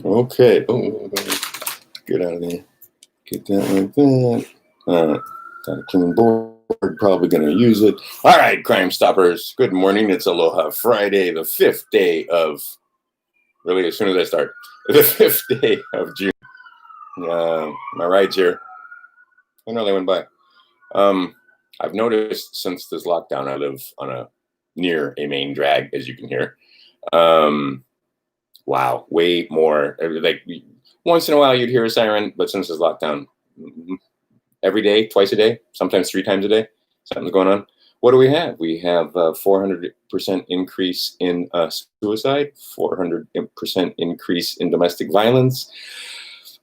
Okay. Oh, get out of there. Get that like that. Got a clean board. Probably going to use it. All right, Crime Stoppers. Good morning. It's Aloha Friday, the 5th day of, really, as soon as I start, the 5th day of June. My ride's here. I know they went by. I've noticed since this lockdown, I live near a main drag, as you can hear. Wow, way more. Like once in a while, you'd hear a siren, but since this lockdown, every day, twice a day, sometimes 3 times a day, something's going on. What do we have? We have 400% increase in suicide, 400% increase in domestic violence.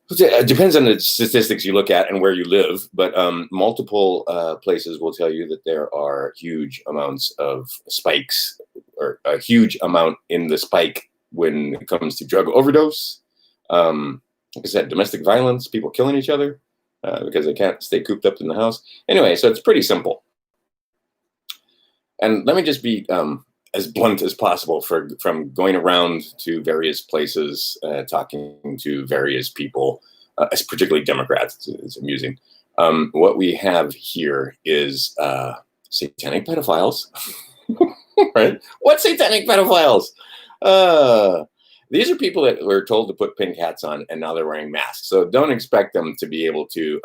It depends on the statistics you look at and where you live, but multiple places will tell you that there are huge amounts of spikes, or a huge amount in the spike when it comes to drug overdose. Like I said, domestic violence, people killing each other because they can't stay cooped up in the house. Anyway, so it's pretty simple. And let me just be as blunt as possible from going around to various places, talking to various people, particularly Democrats. It's amusing. What we have here is satanic pedophiles. Right? What satanic pedophiles? These are people that were told to put pink hats on, and now they're wearing masks. So don't expect them to be able to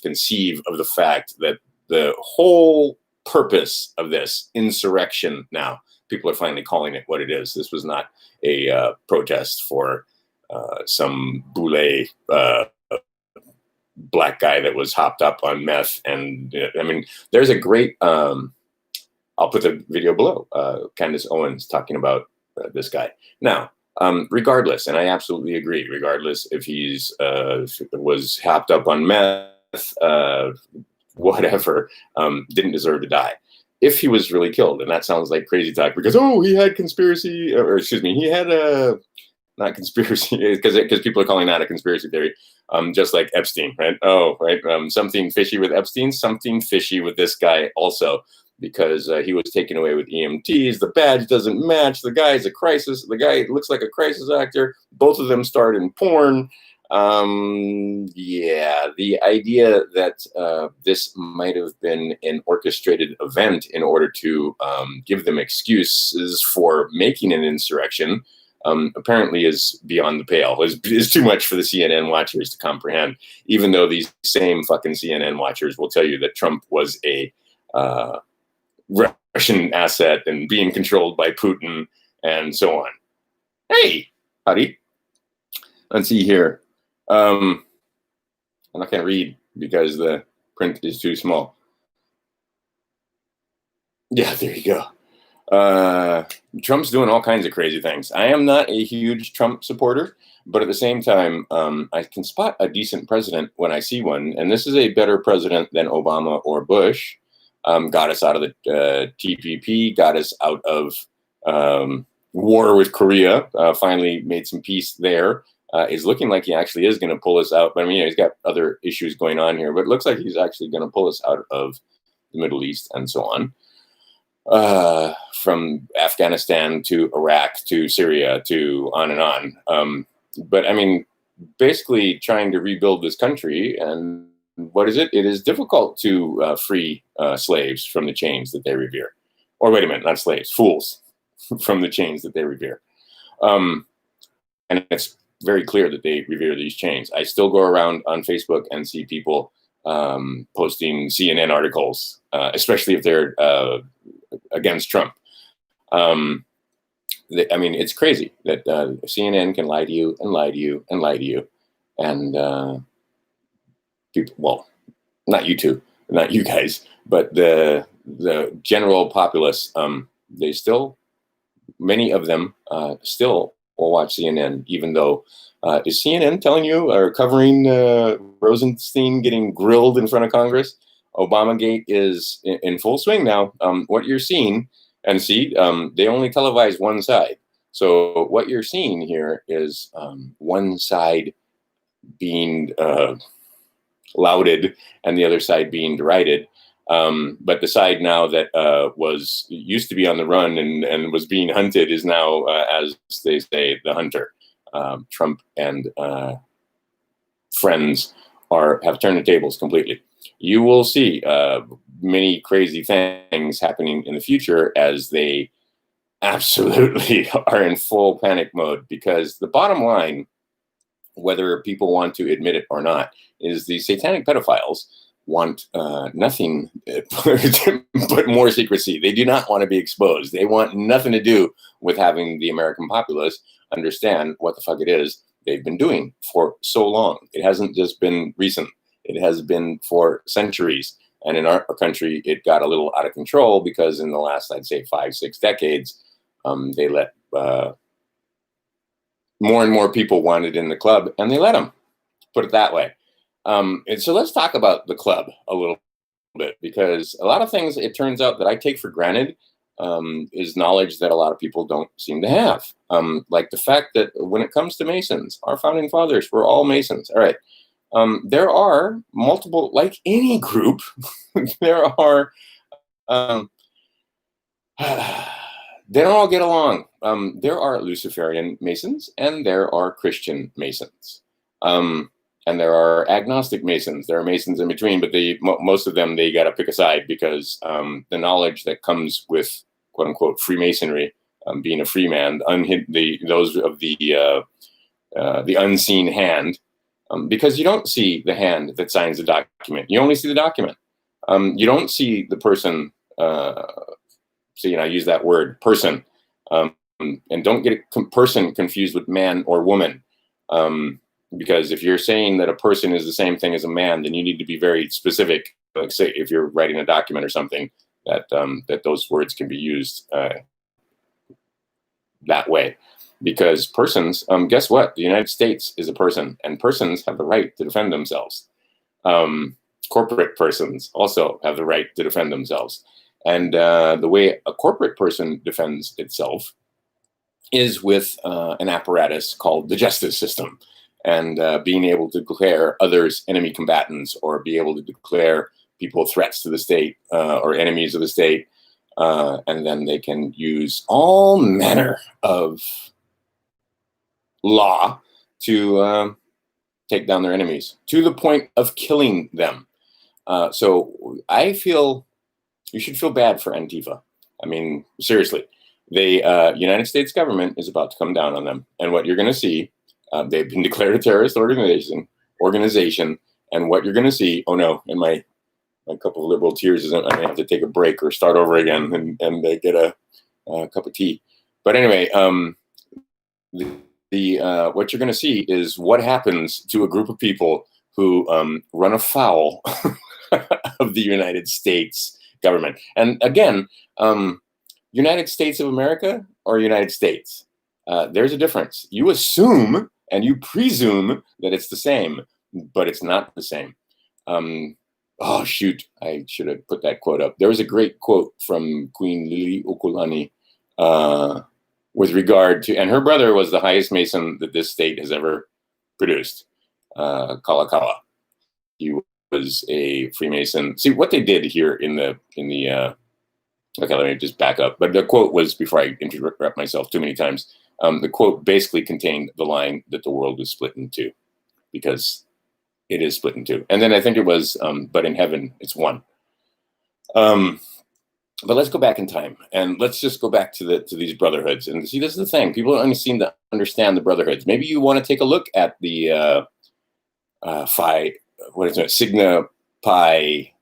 conceive of the fact that the whole purpose of this insurrection, now people are finally calling it what it is. This was not a protest for some boule black guy that was hopped up on meth. And I mean, there's a great, I'll put the video below, Candace Owens talking about this guy. Now, regardless, and I absolutely agree, regardless if he's was hopped up on meth, whatever, didn't deserve to die. If he was really killed, and that sounds like crazy talk because, oh, he had conspiracy, or excuse me, he had a, not conspiracy, because people are calling that a conspiracy theory, just like Epstein, right? Oh, right, something fishy with Epstein, something fishy with this guy also, because he was taken away with EMTs, the badge doesn't match, the guy's a crisis, the guy looks like a crisis actor, both of them starred in porn. Yeah, the idea that this might have been an orchestrated event in order to give them excuses for making an insurrection apparently is beyond the pale, is too much for the CNN watchers to comprehend, even though these same fucking CNN watchers will tell you that Trump was a Russian asset and being controlled by Putin and so on. Hey, howdy. Let's see here. I'm not going to read because the print is too small. Yeah, there you go. Trump's doing all kinds of crazy things. I am not a huge Trump supporter, but at the same time, I can spot a decent president when I see one. And this is a better president than Obama or Bush. Got us out of the TPP, got us out of war with Korea, finally made some peace there. Is looking like he actually is going to pull us out. But I mean, he's got other issues going on here, but it looks like he's actually going to pull us out of the Middle East and so on. From Afghanistan to Iraq to Syria to on and on. But I mean, basically trying to rebuild this country. And what is it? It is difficult to free slaves from the chains that they revere. Or wait a minute, not slaves, fools from the chains that they revere. And it's very clear that they revere these chains. I still go around on Facebook and see people posting CNN articles, especially if they're against Trump. I mean, it's crazy that CNN can lie to you and lie to you and lie to you. And people, well, not you two, not you guys, but the general populace, they still, many of them still will watch CNN, even though is CNN telling you or covering Rosenstein getting grilled in front of Congress? Obamagate is in full swing now. What you're seeing, and see, they only televise one side. So what you're seeing here is one side being lauded and the other side being derided. But the side now that used to be on the run and was being hunted is now, as they say, the hunter. Trump and friends have turned the tables completely. You will see many crazy things happening in the future as they absolutely are in full panic mode, because the bottom line, whether people want to admit it or not, is the satanic pedophiles want nothing but more secrecy. They do not want to be exposed. They want nothing to do with having the American populace understand what the fuck it is they've been doing for so long. It hasn't just been recent. It has been for centuries. And in our country, it got a little out of control because in the last, I'd say, 5-6 decades, they let more and more people wanted in the club, and they let them, put it that way. And so let's talk about the club a little bit, because a lot of things, it turns out, that I take for granted is knowledge that a lot of people don't seem to have. Like the fact that when it comes to Masons, our founding fathers were all Masons. All right. There are multiple, like any group, there are, they don't all get along. There are Luciferian Masons and there are Christian Masons. And there are agnostic Masons. There are Masons in between, but most of them, they got to pick a side, because the knowledge that comes with quote unquote Freemasonry, being a free man, those of the unseen hand, because you don't see the hand that signs the document. You only see the document. You don't see the person. So, I use that word person, and don't get person confused with man or woman. Because if you're saying that a person is the same thing as a man, then you need to be very specific. Like, say, if you're writing a document or something, that those words can be used that way. Because persons, guess what? The United States is a person, and persons have the right to defend themselves. Corporate persons also have the right to defend themselves. And the way a corporate person defends itself is with an apparatus called the justice system. And being able to declare others enemy combatants, or be able to declare people threats to the state or enemies of the state. And then they can use all manner of law to take down their enemies, to the point of killing them. So I feel you should feel bad for Antifa. I mean, seriously, United States government is about to come down on them. And what you're going to see, they've been declared a terrorist organization, and what you're going to see, oh no, in my couple of liberal tears is I'm going to have to take a break or start over again and get a cup of tea. But anyway, what you're going to see is what happens to a group of people who run afoul of the United States government. And again, United States of America or United States, there's a difference. You assume and you presume that it's the same, but it's not the same. Oh, shoot. I should have put that quote up. There was a great quote from Queen Lili Ukulani with regard to, and her brother was the highest Mason that this state has ever produced, Kalakaua. He was a Freemason. See, what they did here in the okay, let me just back up. But the quote was, before I interrupt myself too many times, the quote basically contained the line that the world is split in two, because it is split in two. And then I think it was, but in heaven, it's one. But let's go back in time, and let's just go back to these brotherhoods. And see, this is the thing. People don't seem to understand the brotherhoods. Maybe you want to take a look at the Sigma Pi.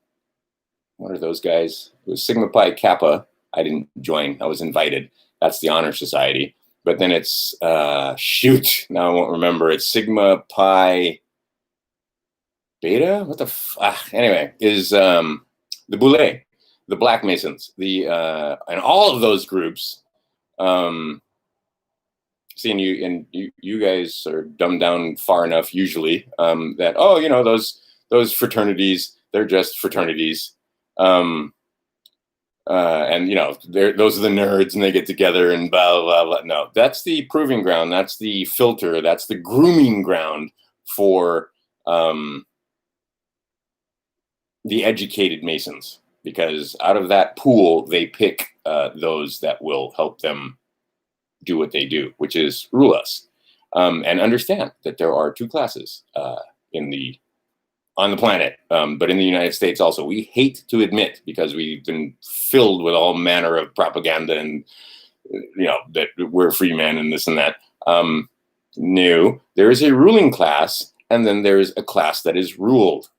What are those guys? It was Sigma Pi Kappa. I didn't join. I was invited. That's the honor society. But then it's, shoot, now I won't remember. It's Sigma Pi Beta? What the anyway, is the Boule, the Black Masons, and all of those groups, seeing you guys are dumbed down far enough usually, that, oh, those fraternities, they're just fraternities. And those are the nerds and they get together and blah, blah, blah. No, that's the proving ground. That's the filter. That's the grooming ground for the educated Masons, because out of that pool, they pick those that will help them do what they do, which is rule us. and understand that there are two classes on the planet, but in the United States also. We hate to admit, because we've been filled with all manner of propaganda and, that we're free men and this and that. No, there is a ruling class, and then there's a class that is ruled.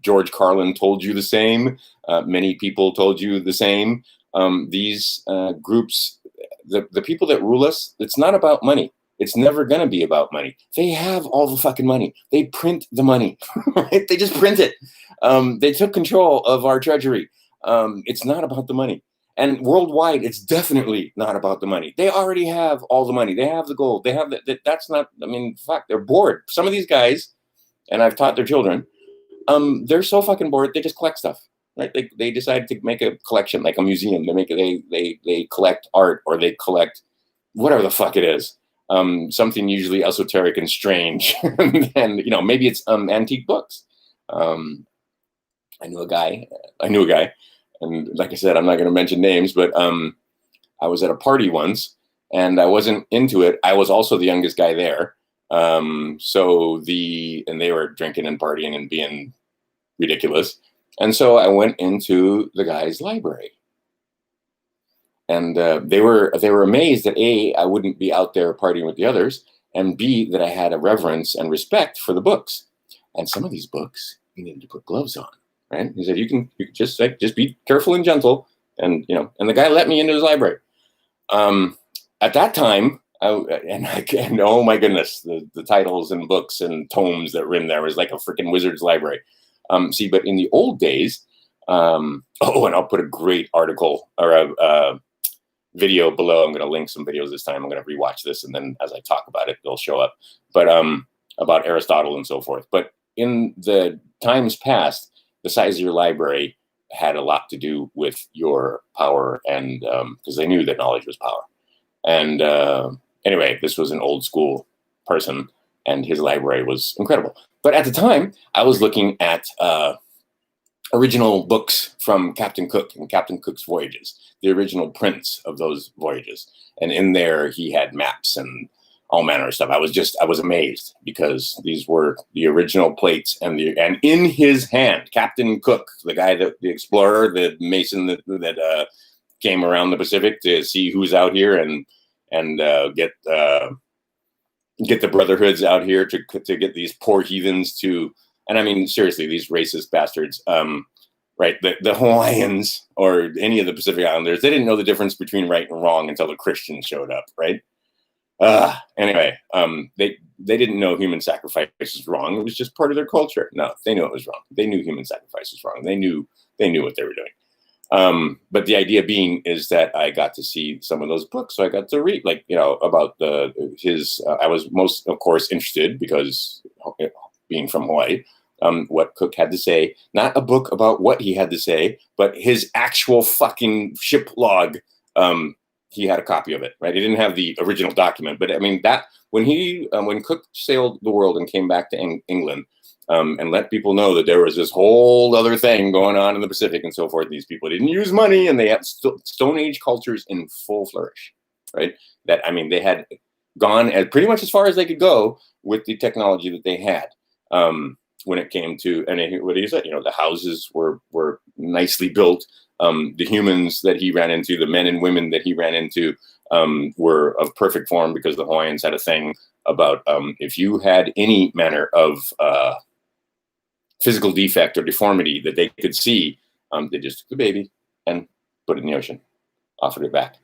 George Carlin told you the same. Many people told you the same. These groups, the people that rule us, it's not about money. It's never going to be about money. They have all the fucking money. They print the money, right? They just print it. They took control of our treasury. It's not about the money. And worldwide, it's definitely not about the money. They already have all the money. They have the gold. They have that's not, fuck, they're bored. Some of these guys, and I've taught their children, they're so fucking bored, they just collect stuff, right? They decide to make a collection, like a museum. They collect art, or they collect whatever the fuck it is. Something usually esoteric and strange. And, maybe it's antique books. I knew a guy, and like I said, I'm not going to mention names, but I was at a party once, and I wasn't into it. I was also the youngest guy there. And they were drinking and partying and being ridiculous. And so I went into the guy's library. And they were amazed that A, I wouldn't be out there partying with the others, and B, that I had a reverence and respect for the books. And some of these books, you needed to put gloves on, right? He said, you can just be careful and gentle. And, and the guy let me into his library. At that time, and oh my goodness, the titles and books and tomes that were in there was like a freaking wizard's library. But in the old days, and I'll put a great article or a video below. I'm going to link some videos this time. I'm going to rewatch this, and then as I talk about it, they'll show up. But about Aristotle and so forth. But in the times past, the size of your library had a lot to do with your power, and because they knew that knowledge was power. And anyway, this was an old school person, and his library was incredible. But at the time, I was looking at original books from Captain Cook and Captain Cook's voyages, the original prints of those voyages. And in there, he had maps and all manner of stuff. I was amazed, because these were the original plates, and in his hand, Captain Cook, the guy, the explorer, the mason that came around the Pacific to see who's out here and get the brotherhoods out here to get these poor heathens to, and seriously, these racist bastards, right? The Hawaiians or any of the Pacific Islanders, they didn't know the difference between right and wrong until the Christians showed up, right? Anyway, they didn't know human sacrifice was wrong. It was just part of their culture. No, they knew it was wrong. They knew human sacrifice was wrong. They knew what they were doing. But the idea being is that I got to see some of those books. So I got to read, about I was most, of course, interested, because being from Hawaii, what Cook had to say, not a book about what he had to say, but his actual fucking ship log. He had a copy of it, right? He didn't have the original document, but that when Cook sailed the world and came back to England, and let people know that there was this whole other thing going on in the Pacific and so forth. These people didn't use money, and they had Stone Age cultures in full flourish, right? They had gone pretty much as far as they could go with the technology that they had. When it came to, and what he said, the houses were nicely built. The humans that he ran into, the men and women that he ran into, were of perfect form, because the Hawaiians had a thing about if you had any manner of physical defect or deformity that they could see, they just took the baby and put it in the ocean, offered it back.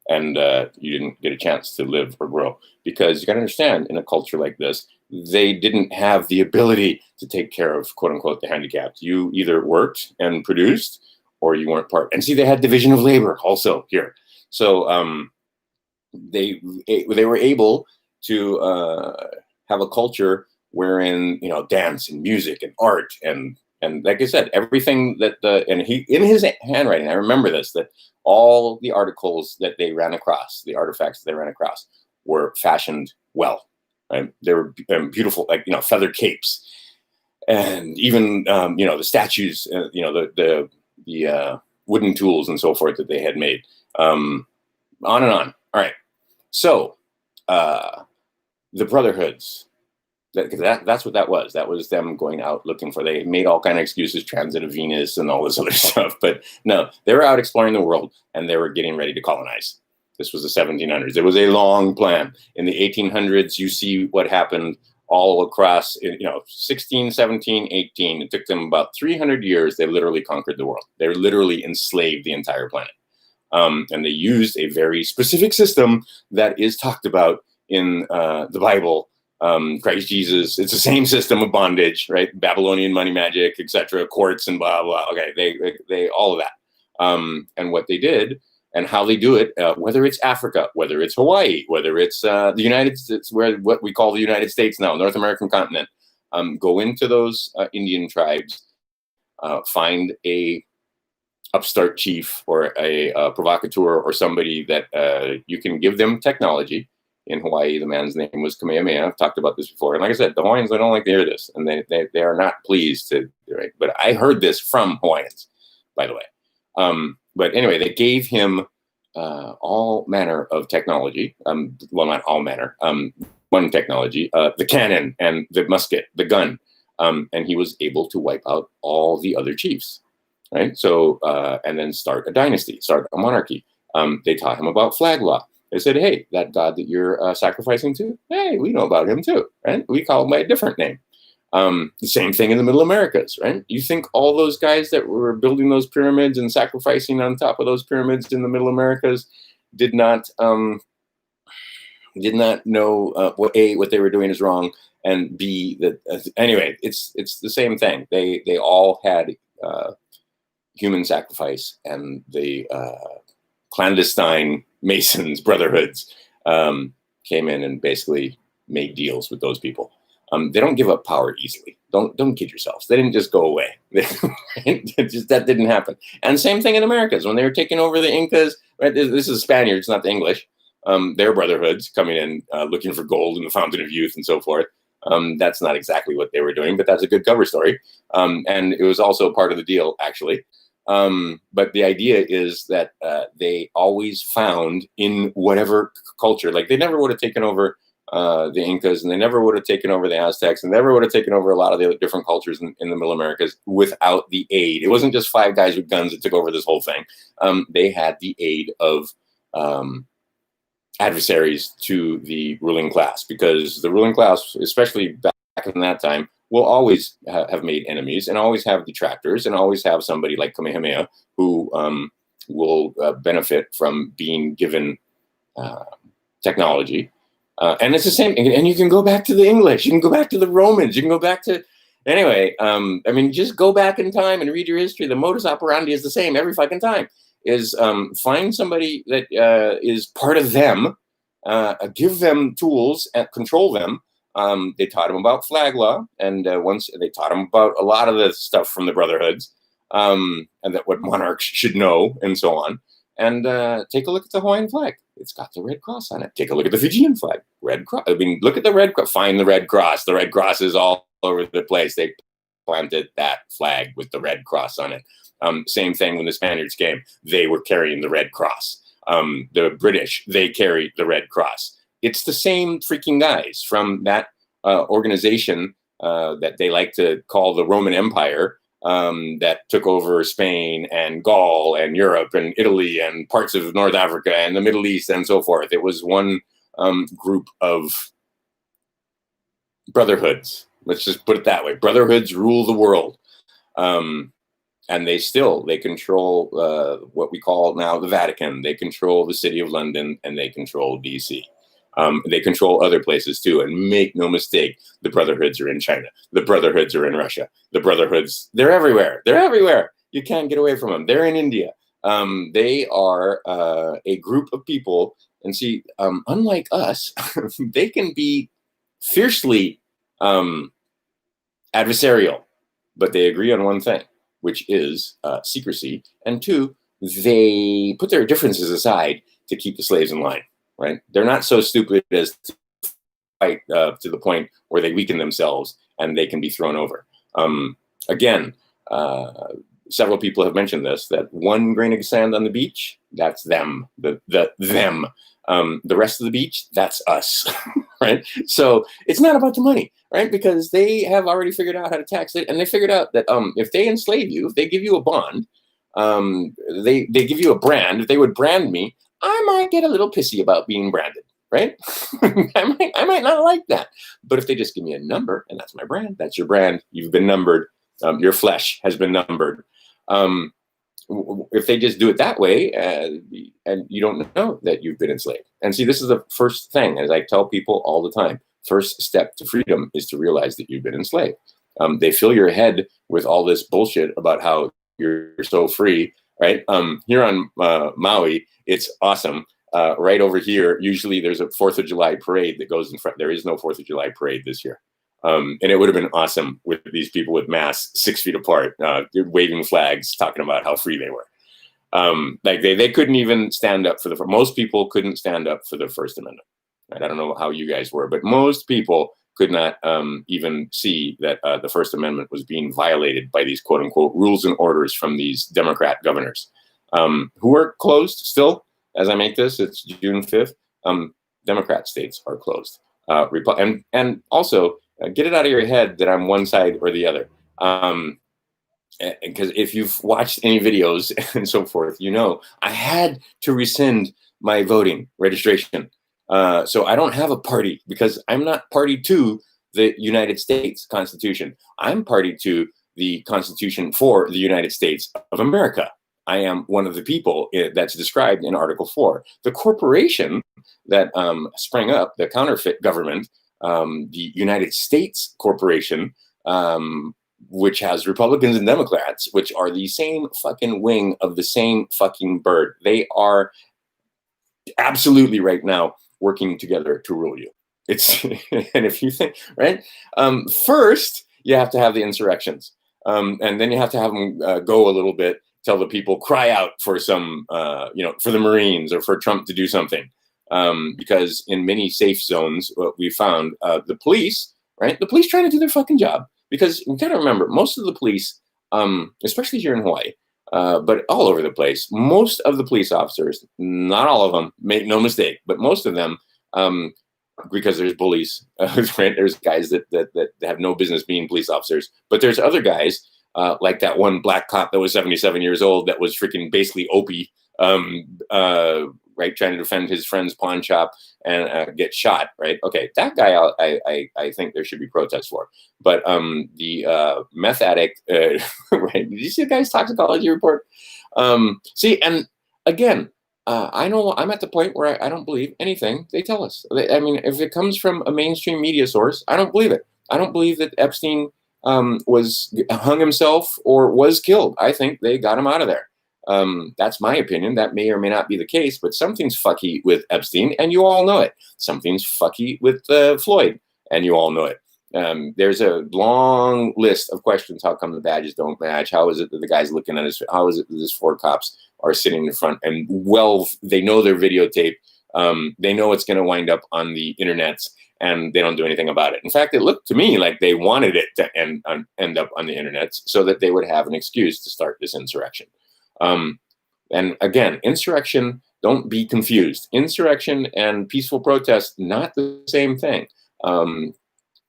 And you didn't get a chance to live or grow, because you got to understand, in a culture like this, they didn't have the ability to take care of, quote unquote, the handicapped. You either worked and produced, or you weren't part. And see, they had division of labor also here. So they were able to have a culture wherein, dance and music and art and like I said, everything that he in his handwriting, I remember this, that all the articles that they ran across, the artifacts that they ran across, were fashioned well. Right? They were beautiful, like feather capes, and even the statues, the wooden tools and so forth that they had made. On and on. All right. So the Brotherhoods. That's what that was. That was them going out looking for. They made all kind of excuses, transit of Venus and all this other stuff. But no, they were out exploring the world and they were getting ready to colonize. This was the 1700s. It was a long plan. In the 1800s, you see what happened all across, 16, 17, 18. It took them about 300 years. They literally conquered the world. They literally enslaved the entire planet. And they used a very specific system that is talked about in the Bible. Christ Jesus, it's the same system of bondage, right? Babylonian money magic, etc., courts and blah, blah. Okay, they all of that. And what they did and how they do it, whether it's Africa, whether it's Hawaii, whether it's the United States, what we call the United States now, North American continent, go into those Indian tribes, find a upstart chief or a provocateur or somebody that you can give them technology. In Hawaii, the man's name was Kamehameha. I've talked about this before. And like I said, the Hawaiians, they don't like to hear this. And they are not pleased to, right? But I heard this from Hawaiians, by the way. But anyway, they gave him all manner of technology. Well, not all manner. One technology, the cannon and the musket, the gun. And he was able to wipe out all the other chiefs, right? So, and then start a dynasty, start a monarchy. They taught him about flag law. They said, hey, that God that you're sacrificing to, hey, we know about him too, right? We call him by a different name. The same thing in the Middle Americas, right? You think all those guys that were building those pyramids and sacrificing on top of those pyramids in the Middle Americas did not know what they were doing is wrong, and B, that anyway, it's the same thing. They all had human sacrifice, and the clandestine Masons, brotherhoods, came in and basically made deals with those people. They don't give up power easily. Don't kid yourselves. They didn't just go away. That didn't happen. And same thing in Americas when they were taking over the Incas. Right? This is Spaniards, not the English. Their brotherhoods coming in, looking for gold in the fountain of youth and so forth. That's not exactly what they were doing, but that's a good cover story. And it was also part of the deal, actually. But the idea is that they always found in whatever culture, like they never would have taken over the Incas, and they never would have taken over the Aztecs, and never would have taken over a lot of the different cultures in the Middle Americas without the aid. It wasn't just 5 guys with guns that took over this whole thing. They had the aid of adversaries to the ruling class, because the ruling class, especially back in that time, will always have made enemies and always have detractors and always have somebody like Kamehameha who will benefit from being given technology. And it's the same. And you can go back to the English. You can go back to the Romans. You can go back to, anyway, I mean, just go back in time and read your history. The modus operandi is the same every fucking time. Is find somebody that is part of them, give them tools and control them. They taught him about flag law, and once they taught him about a lot of the stuff from the brotherhoods, and that what monarchs should know, and so on. And take a look at the Hawaiian flag. It's got the red cross on it. Take a look at the Fijian flag. Red cross. I mean, look at the red cross. Find the red cross. The red cross is all over the place. They planted that flag with the red cross on it. Same thing when the Spaniards came. They were carrying the red cross. The British, they carried the red cross. It's the same freaking guys from that organization that they like to call the Roman Empire, that took over Spain and Gaul and Europe and Italy and parts of North Africa and the Middle East and so forth. It was one group of brotherhoods. Let's just put it that way. Brotherhoods rule the world. And they control what we call now the Vatican. They control the city of London, and they control DC. They control other places too. And make no mistake, the brotherhoods are in China. The brotherhoods are in Russia. The brotherhoods, they're everywhere. They're everywhere. You can't get away from them. They're in India. They are a group of people. And see, unlike us, they can be fiercely adversarial, but they agree on one thing, which is secrecy. And 2, they put their differences aside to keep the slaves in line. Right? They're not so stupid as to fight to the point where they weaken themselves and they can be thrown over. Again, several people have mentioned this, that 1 grain of sand on the beach, that's them, them. The rest of the beach, that's us, right? So it's not about the money, right? Because they have already figured out how to tax it, and they figured out that if they enslave you, if they give you a bond, they give you a brand. If they would brand me, I might get a little pissy about being branded, right? I might not like that. But if they just give me a number, and that's my brand, that's your brand, you've been numbered, your flesh has been numbered. If they just do it that way, and you don't know that you've been enslaved. And see, this is the first thing, as I tell people all the time, first step to freedom is to realize that you've been enslaved. They fill your head with all this bullshit about how you're so free, right? Here on Maui, it's awesome. Right over here, usually there's a 4th of July parade that goes in front. There is no 4th of July parade this year. And it would have been awesome with these people with masks 6 feet apart, waving flags, talking about how free they were. Like they couldn't even stand up for most people couldn't stand up for the First Amendment. Right? I don't know how you guys were, but most people could not even see that the First Amendment was being violated by these quote unquote rules and orders from these Democrat governors who are closed still. As I make this, it's June 5th. Democrat states are closed. And also, get it out of your head that I'm one side or the other. Because if you've watched any videos and so forth, you know I had to rescind my voting registration. So I don't have a party because I'm not party to the United States Constitution. I'm party to the Constitution for the United States of America. I am one of the people that's described in Article 4. The corporation that sprang up, the counterfeit government, the United States Corporation, which has Republicans and Democrats, which are the same fucking wing of the same fucking bird. They are absolutely right now working together to rule you. It's and if you think, right, first you have to have the insurrections, and then you have to have them go a little bit, tell the people, cry out for some, for the Marines or for Trump to do something. Because in many safe zones, what we found, the police, right? The police trying to do their fucking job. Because you gotta remember, most of the police, especially here in Hawaii, but all over the place, most of the police officers, not all of them, make no mistake, but most of them, because there's bullies, right? There's guys that have no business being police officers, but there's other guys, like that one black cop that was 77 years old that was freaking basically Opie, right, trying to defend his friend's pawn shop and get shot, right? Okay, that guy I think there should be protests for. But the meth addict, right? Did you see the guy's toxicology report? See, and again, I know I'm at the point where I don't believe anything they tell us. I mean, if it comes from a mainstream media source, I don't believe it. I don't believe that Epstein was hung himself or was killed. I think they got him out of there. That's my opinion. That may or may not be the case, but something's fucky with Epstein, and you all know it. Something's fucky with Floyd, and you all know it. There's a long list of questions. How come the badges don't match? How is it that the guy's looking at his? How is it that these 4 cops are sitting in front? And they know their videotape. They know it's going to wind up on the internets, and they don't do anything about it. In fact, it looked to me like they wanted it to end up on the internets so that they would have an excuse to start this insurrection. And again, insurrection, don't be confused. Insurrection and peaceful protest, not the same thing.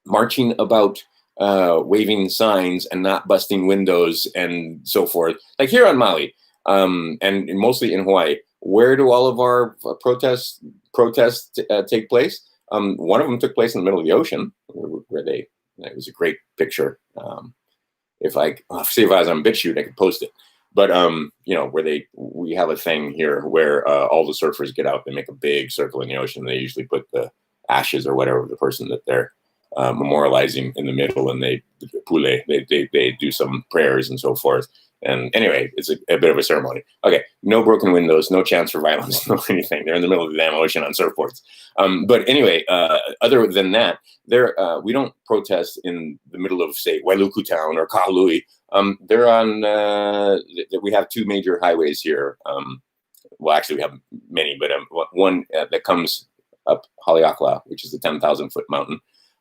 Marching about, waving signs and not busting windows and so forth. Like here on Maui, and mostly in Hawaii, where do all of our protests take place? One of them took place in the middle of the ocean, where it was a great picture. If I was on BitChute, I could post it. But where we have a thing here where all the surfers get out, they make a big circle in the ocean. They usually put the ashes or whatever the person that they're memorializing in the middle, and they do some prayers and so forth. And anyway, it's a bit of a ceremony. Okay, no broken windows, no chance for violence, no anything. They're in the middle of the damn ocean on surfboards. But anyway, other than that, we don't protest in the middle of, say, Wailuku Town or Kahului. They're on. We have 2 major highways here. Well, actually, we have many, but one that comes up Haleakala, which is the 10,000-foot mountain,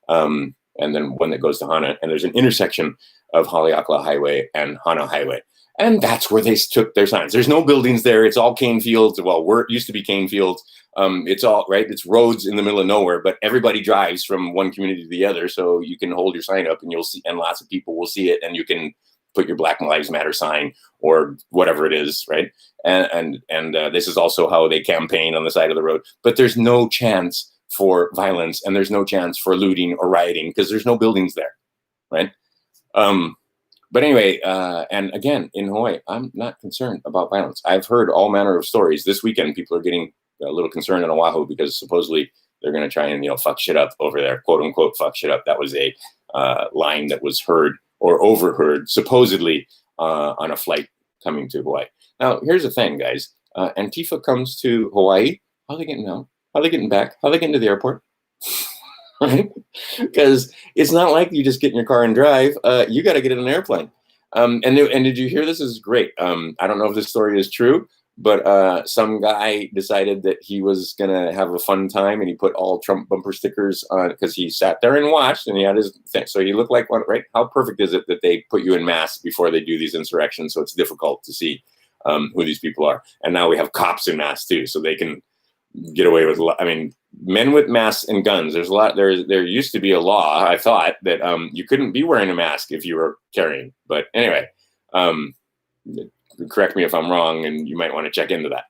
and then one that goes to Hana. And there's an intersection of Haleakala Highway and Hana Highway. And that's where they took their signs. There's no buildings there. It's all cane fields. Well, where it used to be cane fields. It's all right. It's roads in the middle of nowhere, but everybody drives from one community to the other. So you can hold your sign up and you'll see, and lots of people will see it, and you can put your Black Lives Matter sign or whatever it is, right? And this is also how they campaign on the side of the road. But there's no chance for violence, and there's no chance for looting or rioting because there's no buildings there, right? But anyway, and again, in Hawaii, I'm not concerned about violence. I've heard all manner of stories. This weekend, people are getting a little concerned in Oahu because supposedly they're going to try and, fuck shit up over there, quote unquote, fuck shit up. That was a line that was heard or overheard, supposedly, on a flight coming to Hawaii. Now, here's the thing, guys. Antifa comes to Hawaii. How are they getting out? How are they getting back? How are they getting to the airport? Right? Because it's not like you just get in your car and drive. You got to get in an airplane. And did you hear this? This is great. I don't know if this story is true, but some guy decided that he was going to have a fun time, and he put all Trump bumper stickers on because he sat there and watched, and he had his thing. So he looked like one, right? How perfect is it that they put you in masks before they do these insurrections? So it's difficult to see who these people are. And now we have cops in masks too, so they can get away with, men with masks and guns. There's a lot. There used to be a law, I thought, that you couldn't be wearing a mask if you were carrying. But anyway, correct me if I'm wrong, and you might want to check into that.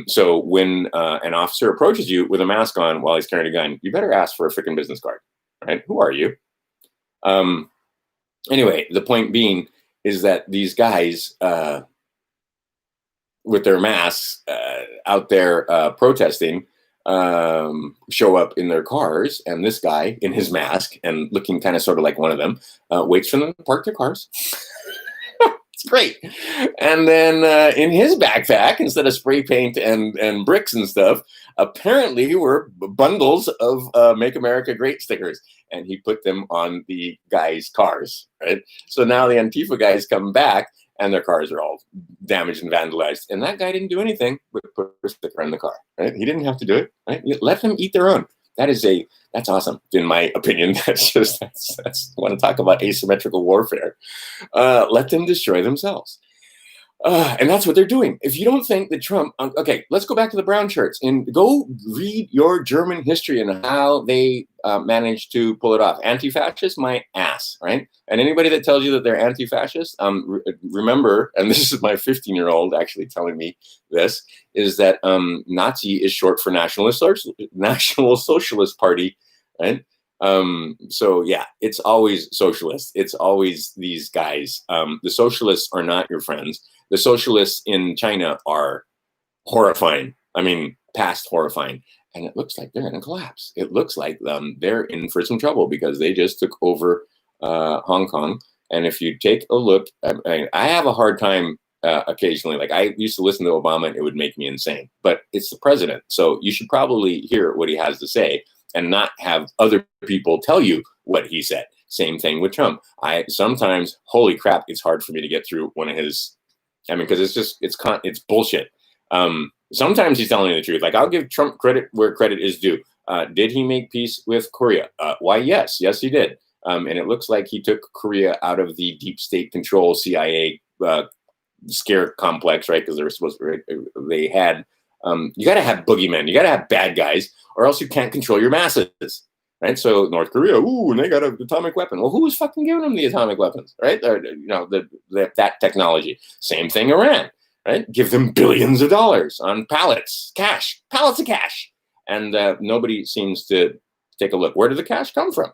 So when an officer approaches you with a mask on while he's carrying a gun, you better ask for a freaking business card, right? Who are you? Anyway, the point being is that these guys with their masks out there protesting show up in their cars, and this guy in his mask and looking kind of sort of like one of them waits for them to park their cars. It's great. And then in his backpack, instead of spray paint and bricks and stuff, apparently were bundles of Make America Great stickers, and he put them on the guys' cars, right? So now the Antifa guys come back, and their cars are all damaged and vandalized. And that guy didn't do anything but put a sticker in the car, right? He didn't have to do it, right? You let them eat their own. That's awesome, in my opinion. That's I want to talk about asymmetrical warfare. Let them destroy themselves. And that's what they're doing. If you don't think that Trump, okay, let's go back to the brown shirts and go read your German history and how they managed to pull it off. Anti-fascist, my ass, right? And anybody that tells you that they're anti-fascist, remember, and this is my 15-year-old actually telling me this, is that Nazi is short for National Socialist Party, right? So yeah, it's always socialist. It's always these guys. The socialists are not your friends. The socialists in China are horrifying. Past horrifying. And it looks like they're going to collapse. It looks like they're in for some trouble because they just took over Hong Kong. And if you take a look, I have a hard time occasionally. Like, I used to listen to Obama and it would make me insane. But it's the president. So you should probably hear what he has to say and not have other people tell you what he said. Same thing with Trump. Sometimes, holy crap, it's hard for me to get through one of his, because it's bullshit. Sometimes he's telling you the truth. Like, I'll give Trump credit where credit is due. Did he make peace with Korea? Why, yes, he did. And it looks like he took Korea out of the deep state control CIA scare complex, right? Because they had, you got to have boogeymen, you got to have bad guys, or else you can't control your masses, right? So North Korea, and they got an atomic weapon. Well, who was fucking giving them the atomic weapons, right? That technology. Same thing, Iran, right? Give them billions of dollars on pallets of cash. And nobody seems to take a look. Where did the cash come from?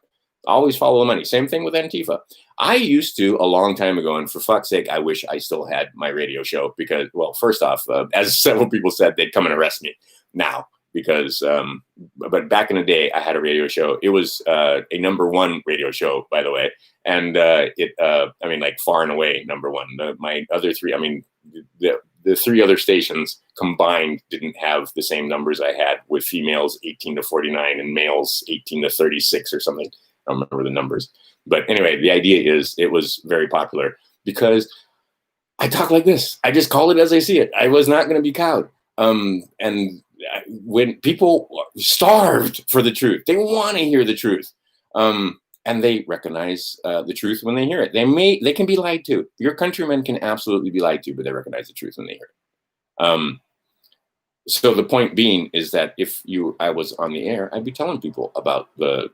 Always follow the money. Same thing with Antifa. I used to, a long time ago, and for fuck's sake, I wish I still had my radio show because, well, first off, as several people said, they'd come and arrest me now because, but back in the day, I had a radio show. It was a #1 radio show, by the way. And far and away #1. My other three, the three other stations combined didn't have the same numbers I had, with females 18 to 49 and males 18 to 36 or something. I don't remember the numbers. But anyway, the idea is it was very popular because I talk like this. I just call it as I see it. I was not going to be cowed. When people starved for the truth, they want to hear the truth. And and they recognize the truth when they hear it. They can be lied to. Your countrymen can absolutely be lied to, but they recognize the truth when they hear it. So the point being is that if I was on the air, I'd be telling people about the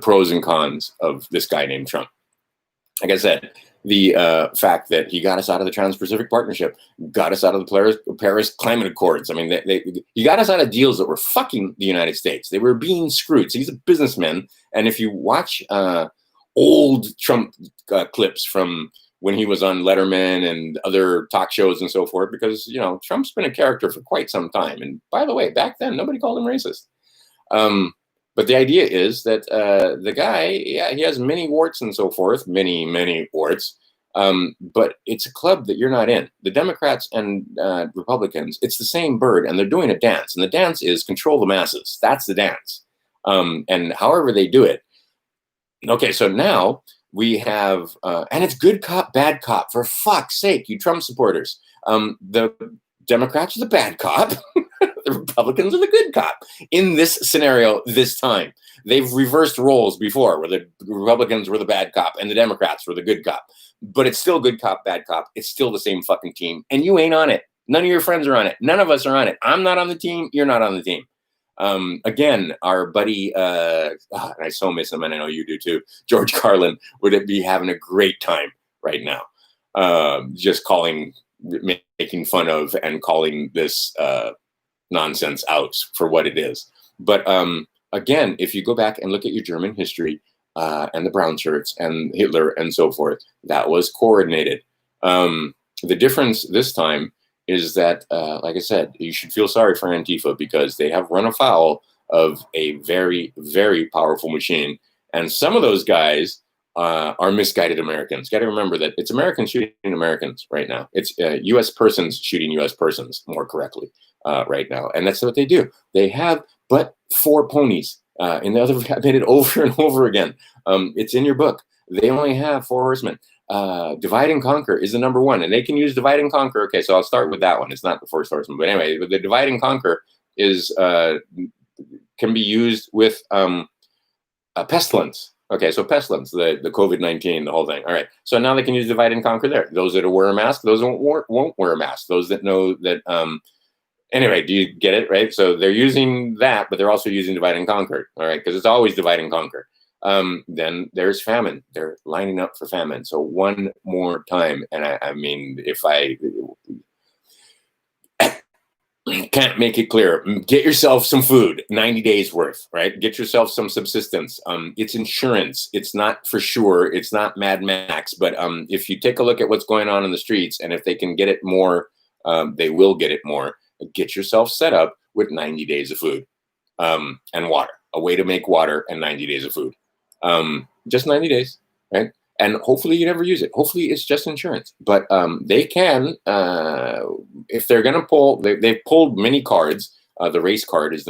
pros and cons of this guy named Trump. Like I said, the fact that he got us out of the Trans-Pacific Partnership, got us out of the Paris Climate Accords. I mean, he got us out of deals that were fucking the United States. They were being screwed. So he's a businessman. And if you watch old Trump clips from when he was on Letterman and other talk shows and so forth, because, Trump's been a character for quite some time. And by the way, back then, nobody called him racist. But the idea is that the guy, he has many warts and so forth, many warts. But it's a club that you're not in. The Democrats and Republicans, it's the same bird, and they're doing a dance. And the dance is control the masses. That's the dance. And however they do it. Okay, so now we have, and it's good cop, bad cop. For fuck's sake, you Trump supporters. The Democrats are the bad cop. The Republicans are the good cop in this scenario this time. They've reversed roles before where the Republicans were the bad cop and the Democrats were the good cop. But it's still good cop, bad cop. It's still the same fucking team. And you ain't on it. None of your friends are on it. None of us are on it. I'm not on the team. You're not on the team. Again, our buddy, and I so miss him, and I know you do too, George Carlin, would be having a great time right now. Just making fun of and calling this nonsense out for what it is. But again, if you go back and look at your German history and the brown shirts and Hitler and so forth, that was coordinated. The difference this time is that, like I said, you should feel sorry for Antifa because they have run afoul of a very, very powerful machine. And some of those guys are misguided Americans. Got to remember that it's Americans shooting Americans right now. It's U.S. persons shooting U.S. persons, more correctly, right now. And that's what they do. They have but 4 ponies. In the other, I've made it over and over again. It's in your book. They only have 4 horsemen. Divide and conquer is the number one, and they can use divide and conquer. Okay, so I'll start with that one. It's not the first horseman, but anyway, the divide and conquer is can be used with pestilence. Okay, so pestilence, the COVID-19, the whole thing. All right, so now they can use divide and conquer there. Those that wear a mask, those that won't wear a mask. Those that know that. Anyway, do you get it, right? So they're using that, but they're also using divide and conquer. All right, because it's always divide and conquer. Then there's famine. They're lining up for famine. So one more time, and I mean, if I can't make it clear, get yourself some food, 90 days worth, right? Get yourself some subsistence. It's insurance. It's not for sure. It's not Mad Max. But if you take a look at what's going on in the streets, and if they can get it more, they will get it more. Get yourself set up with 90 days of food and water, a way to make water and 90 days of food. Just 90 days, right? And hopefully you never use it. Hopefully it's just insurance. But they can, if they're going to pull, they've pulled many cards. The race card is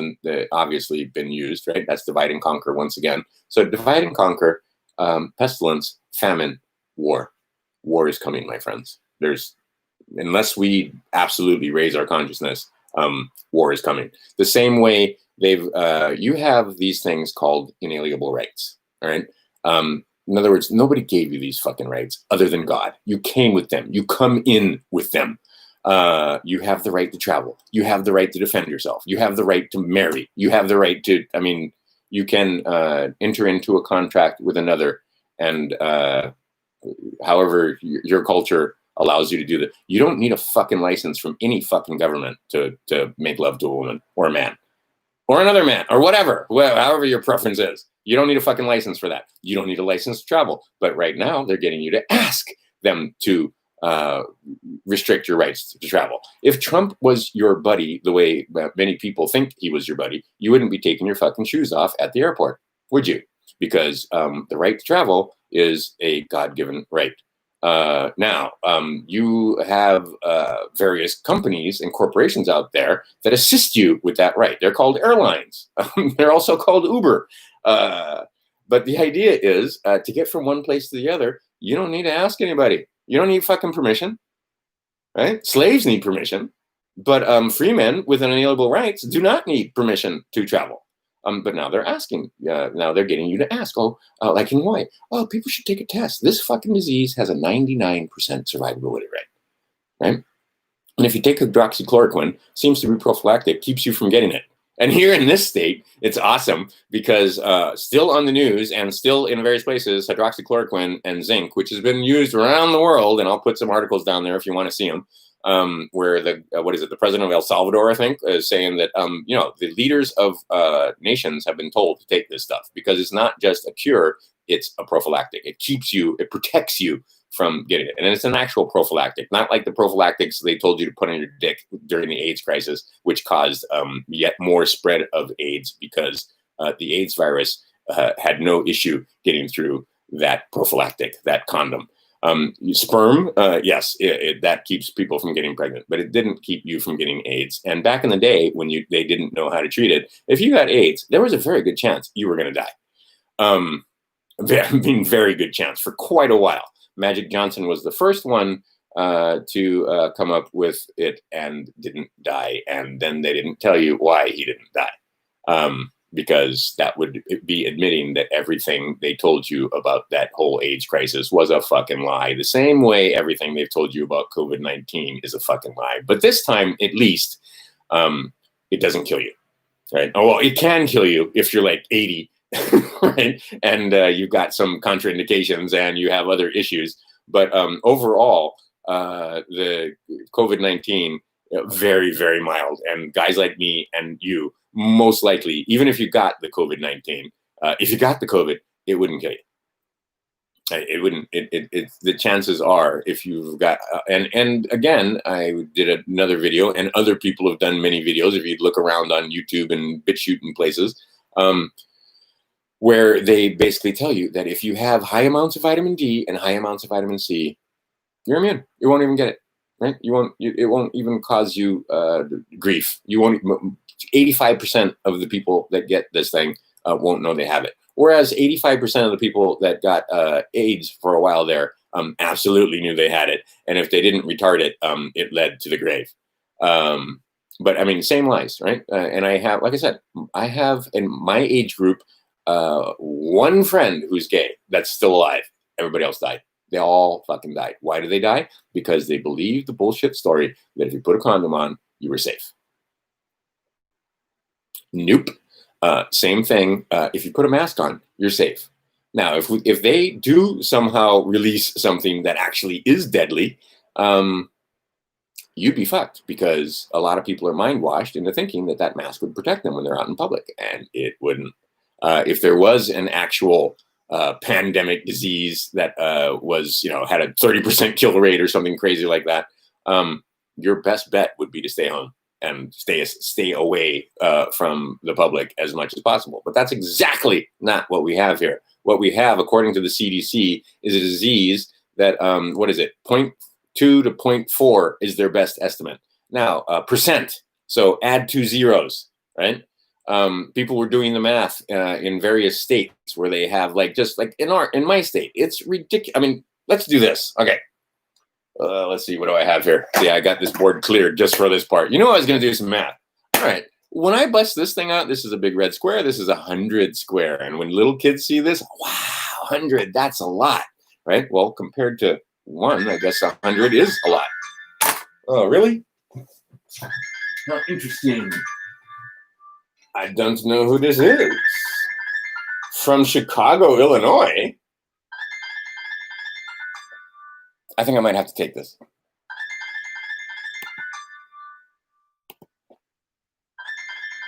obviously been used, right? That's divide and conquer once again. So divide and conquer, pestilence, famine, war. War is coming, my friends. Unless we absolutely raise our consciousness, war is coming. The same way you have these things called inalienable rights. All right. In other words, nobody gave you these fucking rights other than God. You came with them. You come in with them. You have the right to travel. You have the right to defend yourself. You have the right to marry. You have the right to, you can enter into a contract with another, and however your culture allows you to do that. You don't need a fucking license from any fucking government to make love to a woman or a man or another man or whatever, however your preference is. You don't need a fucking license for that. You don't need a license to travel. But right now they're getting you to ask them to restrict your rights to travel. If Trump was your buddy, the way many people think he was your buddy, you wouldn't be taking your fucking shoes off at the airport, would you? Because the right to travel is a God-given right. Now, you have various companies and corporations out there that assist you with that right. They're called airlines. They're also called Uber. But the idea is to get from one place to the other, you don't need to ask anybody. You don't need fucking permission, right? Slaves need permission, but free men with inalienable rights do not need permission to travel. But now they're asking, now they're getting you to ask, like in Hawaii, people should take a test. This fucking disease has a 99% survivability rate, right? And if you take hydroxychloroquine, seems to be prophylactic, keeps you from getting it. And here in this state, it's awesome because still on the news and still in various places, hydroxychloroquine and zinc, which has been used around the world, and I'll put some articles down there if you want to see them, where the president of El Salvador, I think, is saying that, the leaders of nations have been told to take this stuff because it's not just a cure, it's a prophylactic. It protects you from getting it. And it's an actual prophylactic, not like the prophylactics they told you to put on your dick during the AIDS crisis, which caused yet more spread of AIDS because the AIDS virus had no issue getting through that prophylactic, that condom. Sperm, yes, that keeps people from getting pregnant, but it didn't keep you from getting AIDS. And back in the day when they didn't know how to treat it, if you got AIDS, there was a very good chance you were going to die. Very good chance for quite a while. Magic Johnson was the first one to come up with it and didn't die. And then they didn't tell you why he didn't die, because that would be admitting that everything they told you about that whole AIDS crisis was a fucking lie. The same way everything they've told you about COVID-19 is a fucking lie. But this time, at least, it doesn't kill you, right? Oh, well, it can kill you if you're like 80. Right, and you've got some contraindications and you have other issues, but overall, the COVID-19 very, very mild. And guys like me and you, most likely, even if you got the COVID-19, if you got the COVID, it wouldn't kill you. It wouldn't. The chances are, if you've got, and again, I did another video, and other people have done many videos. If you look around on YouTube and BitChute and places. Where they basically tell you that if you have high amounts of vitamin D and high amounts of vitamin C, you're immune. You won't even get it, right? It won't even cause you grief. You won't. 85% of the people that get this thing won't know they have it. Whereas 85% of the people that got AIDS for a while there absolutely knew they had it, and if they didn't retard it, it led to the grave. But I mean, same lies, right? And I have, like I said, I have in my age group. One friend who's gay that's still alive. Everybody else died. They all fucking died. Why did they die? Because they believed the bullshit story that if you put a condom on, you were safe. Nope. Same thing. If you put a mask on, you're safe. Now, if they do somehow release something that actually is deadly, you'd be fucked, because a lot of people are mind washed into thinking that mask would protect them when they're out in public, and it wouldn't. If there was an actual pandemic disease that was, had a 30% kill rate or something crazy like that, your best bet would be to stay home and stay away from the public as much as possible. But that's exactly not what we have here. What we have, according to the CDC, is a disease that, 0.2 to 0.4 is their best estimate. Now, percent, so add 2 zeros, right? People were doing the math in various states where they have just like in my state, it's ridiculous. I mean, let's do this. Okay. Let's see. What do I have here? Yeah, I got this board cleared just for this part. I was going to do some math. All right. When I bust this thing out, this is a big red square. This is 100 square. And when little kids see this, wow, 100, that's a lot, right? Well, compared to 1, I guess 100 is a lot. Oh, really? How interesting. I don't know who this is. From Chicago, Illinois. I think I might have to take this.